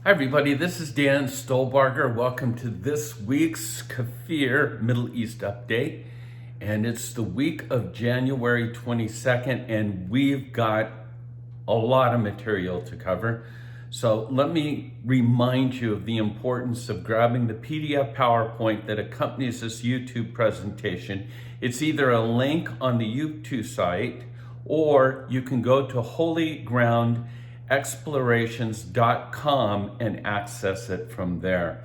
Hi everybody, this is Dan Stolbarger. Welcome to this week's KFIR Middle East Update. And it's the week of January 22nd, and we've got a lot of material to cover. So let me remind you of the importance of grabbing the PDF PowerPoint that accompanies this YouTube presentation. It's either a link on the YouTube site, or you can go to holygroundexplorations.com and access it from there.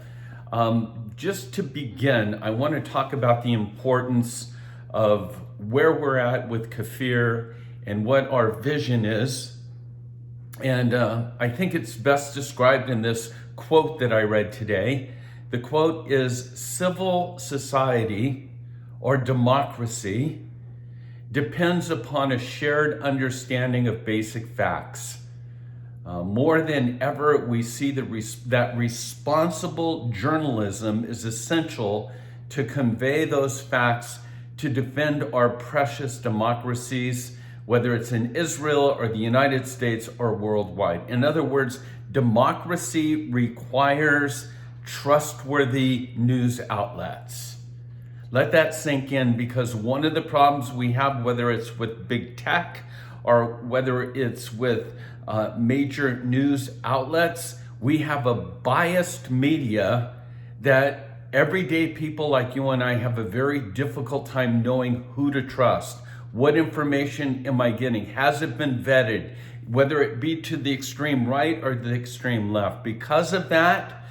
Just to begin, I want to talk about the importance of where we're at with KFIR and what our vision is. And I think it's best described in this quote that I read today. The quote is, "Civil society or democracy depends upon a shared understanding of basic facts. More than ever, we see that responsible journalism is essential to convey those facts to defend our precious democracies, whether it's in Israel or the United States or worldwide." In other words, democracy requires trustworthy news outlets. Let that sink in, because one of the problems we have, whether it's with big tech or whether it's with major news outlets, we have a biased media that everyday people like you and I have a very difficult time knowing who to trust. What information am I getting? Has it been vetted? Whether it be to the extreme right or the extreme left. Because of that,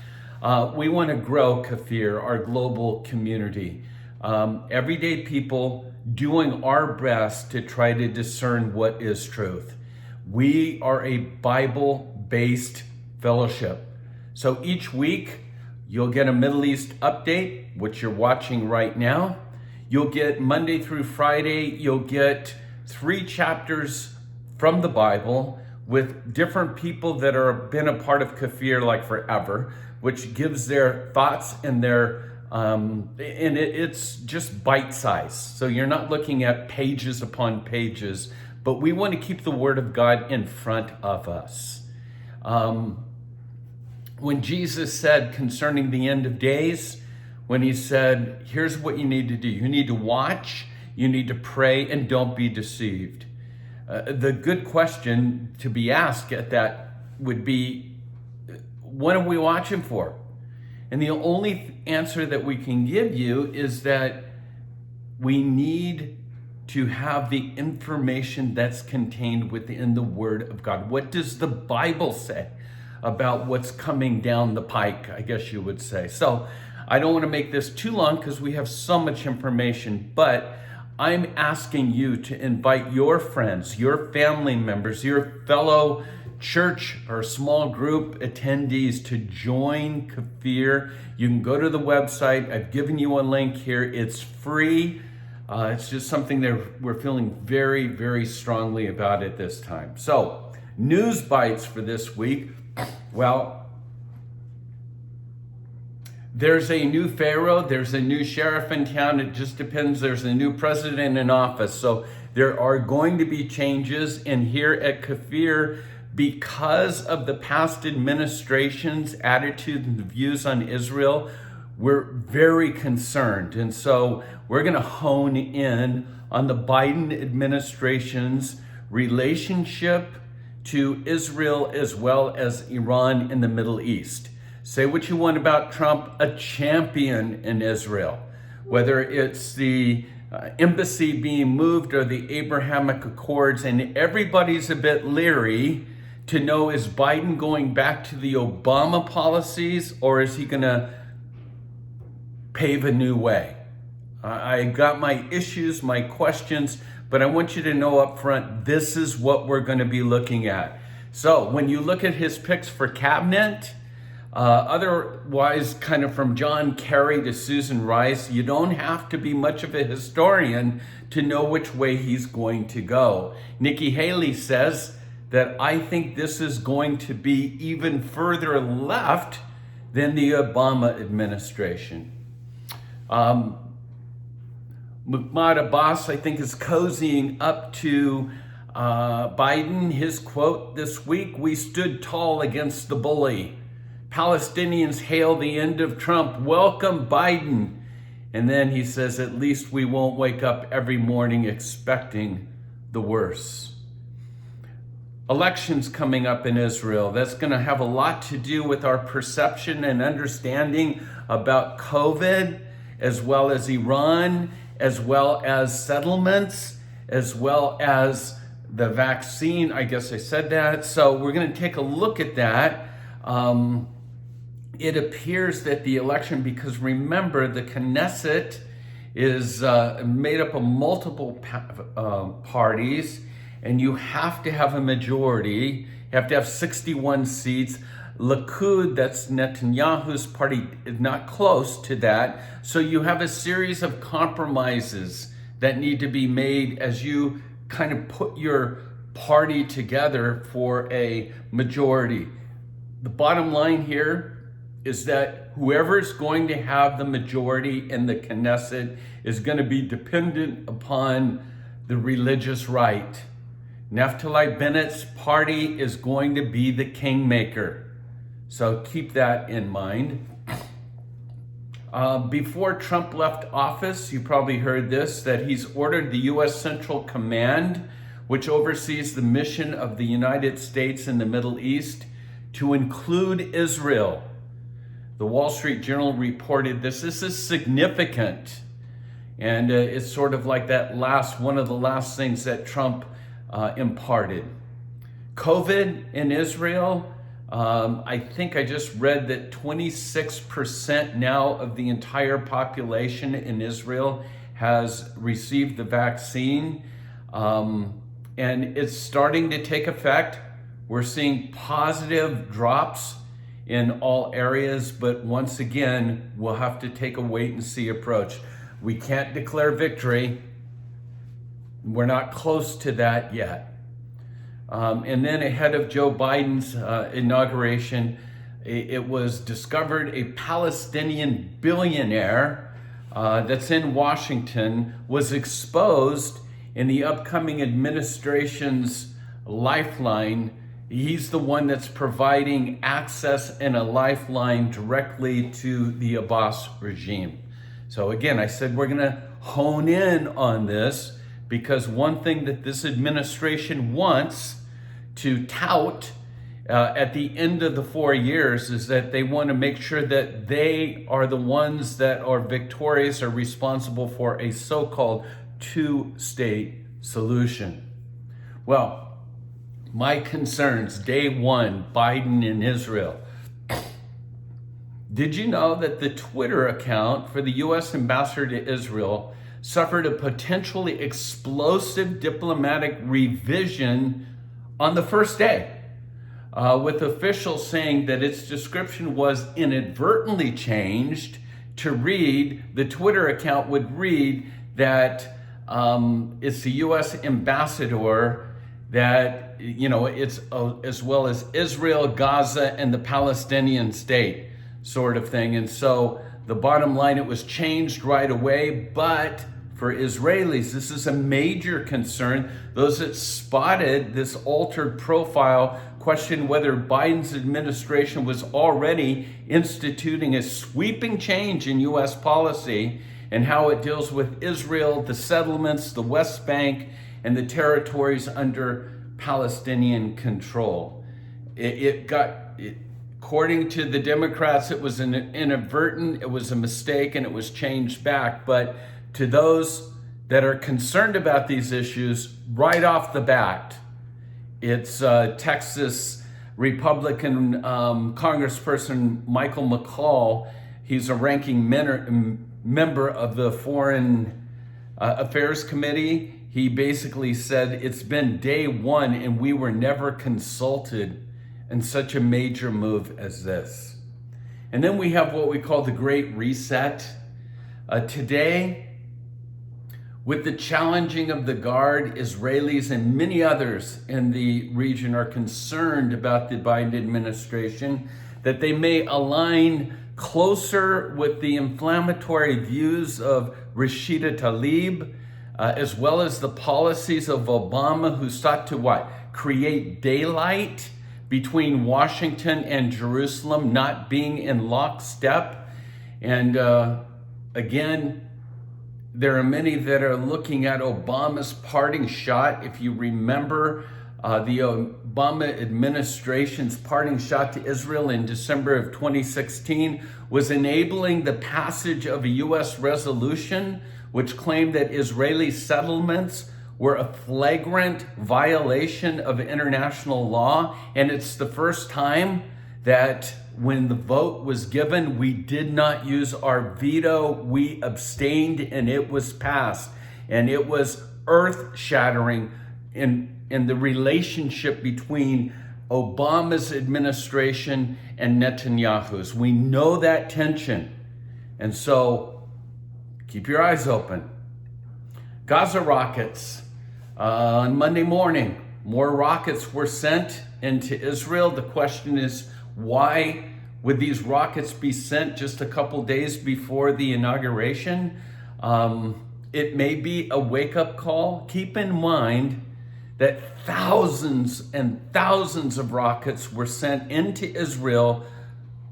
we want to grow KFIR, our global community. Everyday people doing our best to try to discern what is truth. We are a Bible-based fellowship. So each week, you'll get a Middle East update, which you're watching right now. You'll get Monday through Friday, you'll get 3 chapters from the Bible with different people that have been a part of KFIR like forever, which gives their thoughts and their it's just bite-sized. So you're not looking at pages upon pages, but we want to keep the Word of God in front of us. When Jesus said concerning the end of days, when he said, here's what you need to do. You need to watch, you need to pray, and don't be deceived. The good question to be asked at that would be, what are we watching for? And the only answer that we can give you is that we need to have the information that's contained within the Word of God. What does the Bible say about what's coming down the pike, I guess you would say. So I don't want to make this too long because we have so much information, but I'm asking you to invite your friends, your family members, your fellow church or small group attendees to join KFIR. You can go to the website. I've given you a link here. It's free. It's just something that we're feeling very, very strongly about at this time. So, news bites for this week. Well, there's a new pharaoh, there's a new sheriff in town. It just depends. There's a new president in office. So there are going to be changes. And here at KFIR, because of the past administration's attitude and views on Israel, we're very concerned. And so we're going to hone in on the Biden administration's relationship to Israel as well as Iran in the Middle East. Say what you want about Trump, a champion in Israel. Whether it's the embassy being moved or the Abrahamic Accords, and everybody's a bit leery to know, is Biden going back to the Obama policies, or is he going to pave a new way? I got my issues, my questions, but I want you to know up front, this is what we're going to be looking at. So when you look at his picks for cabinet, otherwise kind of from John Kerry to Susan Rice, you don't have to be much of a historian to know which way he's going to go. Nikki Haley says that I think this is going to be even further left than the Obama administration. Mahmoud Abbas, I think, is cozying up to Biden. His quote this week, "We stood tall against the bully." Palestinians hail the end of Trump. Welcome, Biden. And then he says, at least we won't wake up every morning expecting the worst. Elections coming up in Israel. That's going to have a lot to do with our perception and understanding about COVID, as well as Iran, as well as settlements, as well as the vaccine. I guess I said that. So we're going to take a look at that. It appears that the election, because remember, the Knesset is made up of multiple parties, and you have to have a majority. You have to have 61 seats. Likud, that's Netanyahu's party, is not close to that. So you have a series of compromises that need to be made as you kind of put your party together for a majority. The bottom line here is that whoever's going to have the majority in the Knesset is going to be dependent upon the religious right. Naftali Bennett's party is going to be the kingmaker. So keep that in mind. Before Trump left office, you probably heard this, that he's ordered the U.S. Central Command, which oversees the mission of the United States in the Middle East, to include Israel. The Wall Street Journal reported this. This is significant. And it's sort of like that one of the last things that Trump imparted. COVID in Israel, I think I just read that 26% now of the entire population in Israel has received the vaccine. And it's starting to take effect. We're seeing positive drops in all areas, but once again, we'll have to take a wait and see approach. We can't declare victory. We're not close to that yet. And then ahead of Joe Biden's inauguration, it was discovered a Palestinian billionaire that's in Washington was exposed in the upcoming administration's lifeline. He's the one that's providing access and a lifeline directly to the Abbas regime. So again, I said we're going to hone in on this because one thing that this administration wants to tout at the end of the 4 years is that they want to make sure that they are the ones that are victorious or responsible for a so-called two-state solution. Well, my concerns, day one, Biden in Israel. Did you know that the Twitter account for the U.S. ambassador to Israel suffered a potentially explosive diplomatic revision on the first day, with officials saying that its description was inadvertently changed to read, the Twitter account would read that it's the U.S. ambassador that, it's as well as Israel, Gaza, and the Palestinian state sort of thing. And so the bottom line, it was changed right away. But for Israelis, this is a major concern. Those that spotted this altered profile question whether Biden's administration was already instituting a sweeping change in U.S. policy and how it deals with Israel, the settlements, the West Bank, and the territories under Palestinian control. According to the Democrats, it was an inadvertent, it was a mistake, and it was changed back. But to those that are concerned about these issues, right off the bat, it's Texas Republican Congressperson Michael McCall. He's a ranking member of the Foreign Affairs Committee. He basically said it's been day one and we were never consulted in such a major move as this. And then we have what we call the Great Reset. Today, with the challenging of the Guard, Israelis and many others in the region are concerned about the Biden administration, that they may align closer with the inflammatory views of Rashida Tlaib, as well as the policies of Obama, who sought to create daylight between Washington and Jerusalem not being in lockstep. And again, there are many that are looking at Obama's parting shot. If you remember, the Obama administration's parting shot to Israel in December of 2016 was enabling the passage of a U.S. resolution which claimed that Israeli settlements were a flagrant violation of international law. And it's the first time that when the vote was given, we did not use our veto. We abstained and it was passed. And it was earth-shattering in the relationship between Obama's administration and Netanyahu's. We know that tension. And so keep your eyes open. Gaza Rockets. On Monday morning, more rockets were sent into Israel. The question is, why would these rockets be sent just a couple days before the inauguration? It may be a wake-up call. Keep in mind that thousands and thousands of rockets were sent into Israel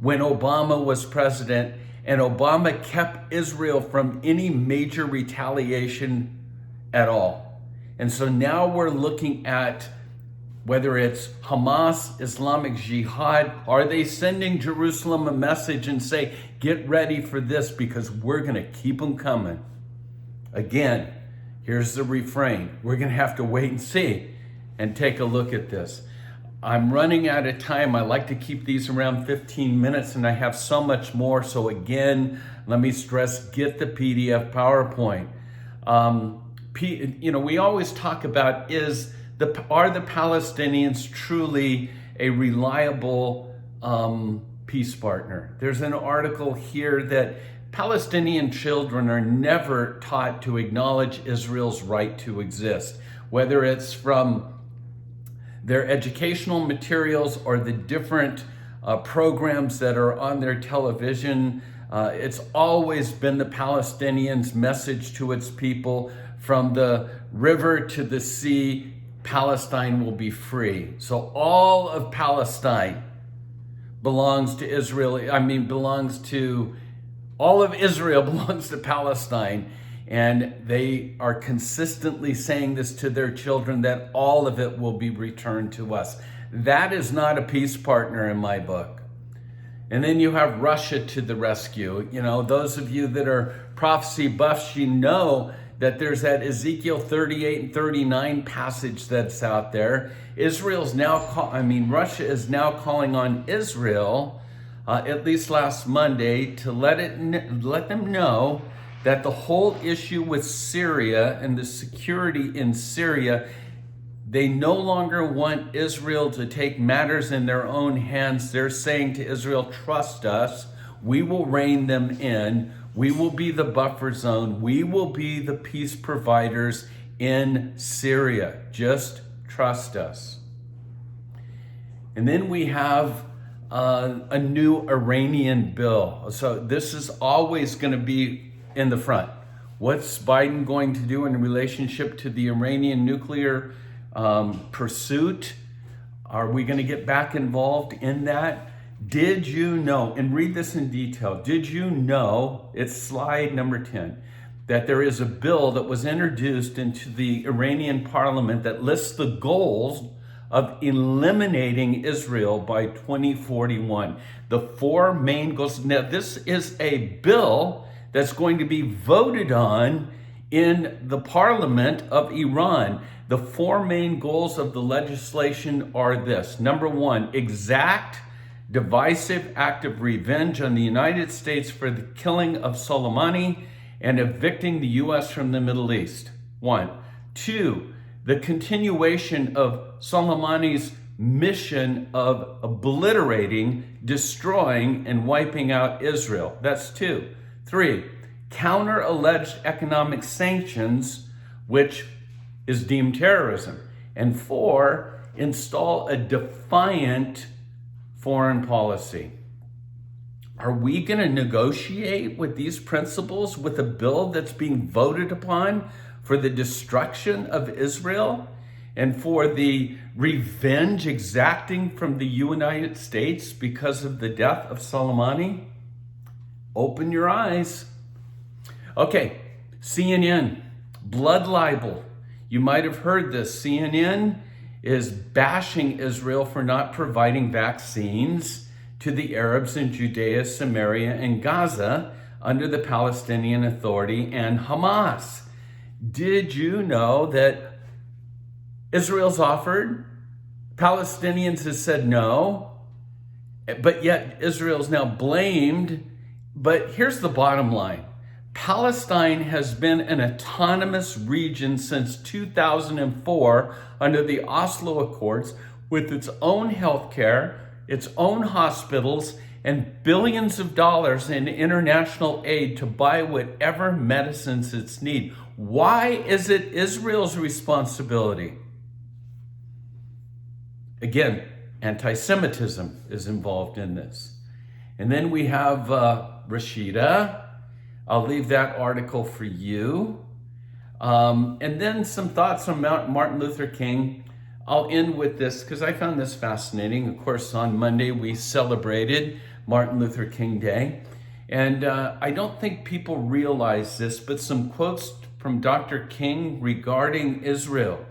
when Obama was president, and Obama kept Israel from any major retaliation at all. And so now we're looking at whether it's Hamas, Islamic Jihad, are they sending Jerusalem a message and say, get ready for this because we're going to keep them coming? Again, here's the refrain. We're going to have to wait and see and take a look at this. I'm running out of time. I like to keep these around 15 minutes and I have so much more. So again, let me stress, get the PDF PowerPoint. We always talk about are the Palestinians truly a reliable peace partner? There's an article here that Palestinian children are never taught to acknowledge Israel's right to exist, whether it's from their educational materials or the different programs that are on their television. It's always been the Palestinians' message to its people, from the river to the sea, Palestine will be free. So all of Palestine belongs to Israel. All of Israel belongs to Palestine. And they are consistently saying this to their children, that all of it will be returned to us. That is not a peace partner in my book. And then you have Russia to the rescue. Those of you that are prophecy buffs, you know that there's that Ezekiel 38 and 39 passage that's out there. Russia is now calling on Israel, at least last Monday, to let them know that the whole issue with Syria and the security in Syria, they no longer want Israel to take matters in their own hands. They're saying to Israel, trust us. We will rein them in. We will be the buffer zone. We will be the peace providers in Syria. Just trust us. And then we have a new Iranian bill. So this is always going to be in the front. What's Biden going to do in relationship to the Iranian nuclear pursuit? Are we going to get back involved in that? Did you know, and read this in detail, did you know, it's slide number 10, that there is a bill that was introduced into the Iranian parliament that lists the goals of eliminating Israel by 2041. The four main goals. Now, this is a bill that's going to be voted on in the parliament of Iran. The four main goals of the legislation are this. Number one, exact divisive act of revenge on the United States for the killing of Soleimani and evicting the U.S. from the Middle East. 1. 2. The continuation of Soleimani's mission of obliterating, destroying, and wiping out Israel. That's 2. 3. Counter alleged economic sanctions, which is deemed terrorism. And 4. Install a defiant foreign policy. Are we going to negotiate with these principles with a bill that's being voted upon for the destruction of Israel and for the revenge exacting from the United States because of the death of Soleimani? Open your eyes. Okay, CNN, blood libel. You might have heard this. CNN is bashing Israel for not providing vaccines to the Arabs in Judea, Samaria, and Gaza under the Palestinian Authority and Hamas. Did you know that Israel's offered? Palestinians have said no, but yet Israel's now blamed. But here's the bottom line. Palestine has been an autonomous region since 2004 under the Oslo Accords with its own healthcare, its own hospitals, and billions of dollars in international aid to buy whatever medicines it's need. Why is it Israel's responsibility? Again, anti-Semitism is involved in this. And then we have Rashida. I'll leave that article for you. And then some thoughts on Martin Luther King. I'll end with this because I found this fascinating. Of course, on Monday we celebrated Martin Luther King Day. And I don't think people realize this, but some quotes from Dr. King regarding Israel.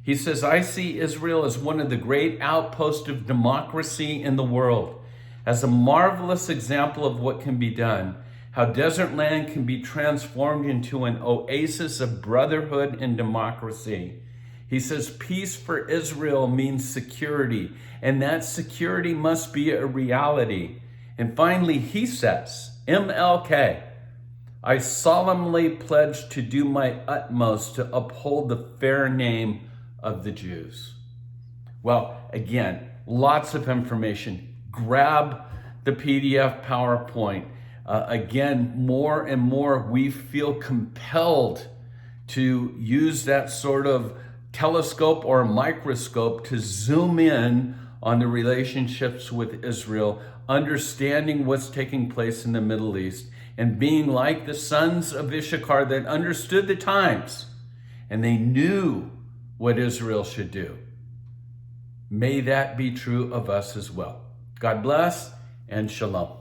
He says, "I see Israel as one of the great outposts of democracy in the world, as a marvelous example of what can be done, how desert land can be transformed into an oasis of brotherhood and democracy." He says, peace for Israel means security, and that security must be a reality. And finally, he says, MLK, "I solemnly pledge to do my utmost to uphold the fair name of the Jews." Well, again, lots of information. Grab the PDF PowerPoint. Again, more and more we feel compelled to use that sort of telescope or microscope to zoom in on the relationships with Israel, understanding what's taking place in the Middle East, and being like the sons of Issachar that understood the times and they knew what Israel should do. May that be true of us as well. God bless and shalom.